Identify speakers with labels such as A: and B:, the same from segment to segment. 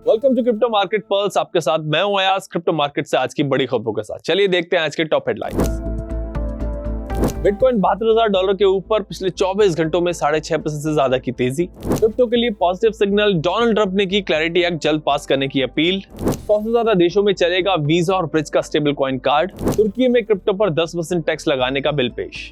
A: Welcome to crypto market pulse. आपके साथ मैं हूं अयाज, क्रिप्टो मार्केट से आज की बड़ी खबरों के साथ। चलिए देखते हैं आज के टॉप हेडलाइंस। बिटकॉइन $72,000 के ऊपर पिछले 24 घंटों में 6.5% से ज्यादा की तेजी। क्रिप्टो के लिए पॉजिटिव सिग्नल, डोनाल्ड ट्रंप ने की क्लैरिटी एक्ट जल्द पास करने की अपील। 100 से ज्यादा देशों में चलेगा वीजा और ब्रिज का स्टेबल कॉइन कार्ड। तुर्की में क्रिप्टो पर 10% टैक्स लगाने का बिल पेश।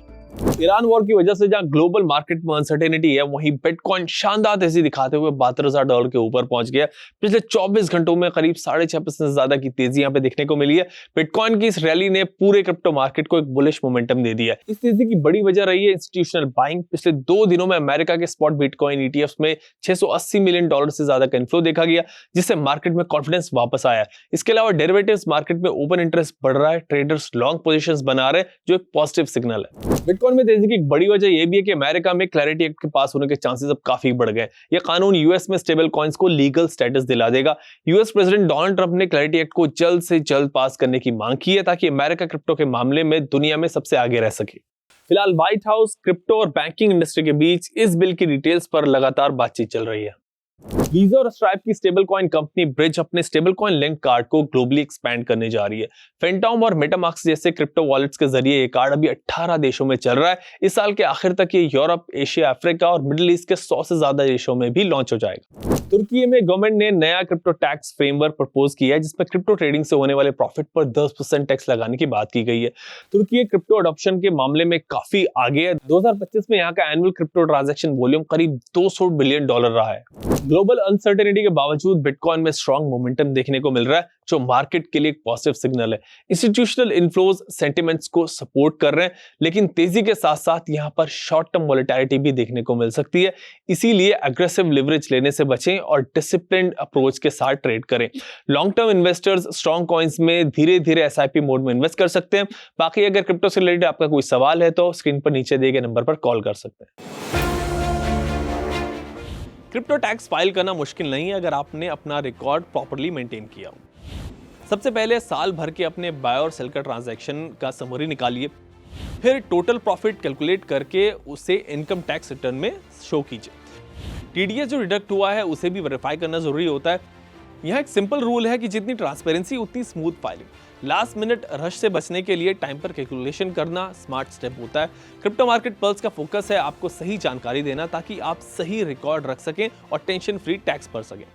A: ईरान वॉर की वजह से जहां ग्लोबल मार्केट में अनसर्टेनिटी है, वहीं बिटकॉइन शानदार तेजी दिखाते हुए $72,000 के ऊपर पहुंच गया। पिछले 24 घंटों में करीब 6.5% से ज्यादा की तेजी यहां पे देखने को मिली है। बिटकॉइन की इस रैली ने पूरे क्रिप्टो मार्केट को एक बुलिश मोमेंटम दे दिया है। इस तेजी की बड़ी वजह रही है इंस्टीट्यूशनल बाइंग। पिछले 2 दिनों में अमेरिका के स्पॉट बिटकॉइन ETFs में $680 मिलियन से ज्यादा का इनफ्लो देखा गया, जिससे मार्केट में कॉन्फिडेंस वापस आया। इसके अलावा डेरिवेटिव्स मार्केट में ओपन इंटरेस्ट बढ़ रहा है, ट्रेडर्स लॉन्ग पोजीशंस बना रहे हैं, जो एक पॉजिटिव सिग्नल है। बिटकॉइन में तेजी की एक बड़ी वजह यह भी है कि अमेरिका में क्लैरिटी एक्ट के पास होने के चांसेस अब काफी बढ़ गए। यह कानून यूएस में स्टेबल कॉइंस को लीगल स्टेटस दिला देगा। यूएस प्रेसिडेंट डोनाल्ड ट्रंप ने क्लैरिटी एक्ट को जल्द से जल्द पास करने की मांग की है, ताकि अमेरिका क्रिप्टो के मामले में दुनिया में सबसे आगे रह सके। फिलहाल व्हाइट हाउस, क्रिप्टो और बैंकिंग इंडस्ट्री के बीच इस बिल की डिटेल्स पर लगातार बातचीत चल रही है। वीजा और स्ट्राइप की स्टेबल कॉइन कंपनी ब्रिज अपने स्टेबल कॉइन लिंक कार्ड को ग्लोबली एक्सपैंड करने जा रही है। फेंटोम और मेटामास्क जैसे क्रिप्टो वॉलेट्स के जरिए ये कार्ड अभी 18 देशों में चल रहा है। इस साल के आखिर तक ये यूरोप, एशिया, अफ्रीका और मिडिल ईस्ट के 100 से ज्यादा देशों में भी लॉन्च हो जाएगा। तुर्की में गवर्नमेंट ने नया क्रिप्टो टैक्स फ्रेमवर्क प्रपोज किया है, जिसमें क्रिप्टो ट्रेडिंग से होने वाले प्रॉफिट पर 10% टैक्स लगाने की बात की गई है। तुर्की क्रिप्टो अडॉप्शन के मामले में काफी आगे है। 2025 में यहाँ का एनुअल क्रिप्टो ट्रांजैक्शन वॉल्यूम करीब $200 बिलियन रहा है। ग्लोबल अनसर्टेनिटी के बावजूद बिटकॉइन में स्ट्रॉन्ग मोमेंटम देखने को मिल रहा है, जो मार्केट के लिए एक पॉजिटिव सिग्नल है। इंस्टीट्यूशनल इनफ्लोज सेंटिमेंट्स को सपोर्ट कर रहे हैं, लेकिन तेजी के साथ साथ यहां पर शॉर्ट टर्म वोलेटिलिटी भी देखने को मिल सकती है। इसीलिए एग्रेसिव लिवरेज लेने से बचें और डिसिप्लिन्ड अप्रोच के साथ ट्रेड करें। Long term investors strong coins में धीरे धीरे SIP मोड में इन्वेस्ट कर सकते हैं। बाकी अगर क्रिप्टो से रिलेटेड आपका कोई सवाल है तो स्क्रीन पर नीचे दिए गए नंबर पर कॉल कर सकते हैं। क्रिप्टो टैक्स फाइल करना मुश्किल नहीं है, अगर आपने अपना रिकॉर्ड प्रॉपर्ली मेंटेन किया हो। सबसे पहले साल भर के अपने बाय और सेल का ट्रांजैक्शन का समरी निकालिए, फिर टोटल प्रॉफिट कैलकुलेट करके उसे इनकम टैक्स रिटर्न में शो कीजिए। TDS जो डिडक्ट हुआ है उसे भी वेरीफाई करना जरूरी होता है। यहाँ एक सिंपल रूल है कि जितनी ट्रांसपेरेंसी उतनी smooth filing. Last minute rush से बचने के लिए टाइम पर कैलकुलेशन करना स्मार्ट स्टेप होता है। क्रिप्टो मार्केट पल्स का फोकस है आपको सही जानकारी देना, ताकि आप सही रिकॉर्ड रख सकें और टेंशन फ्री टैक्स भर सकें।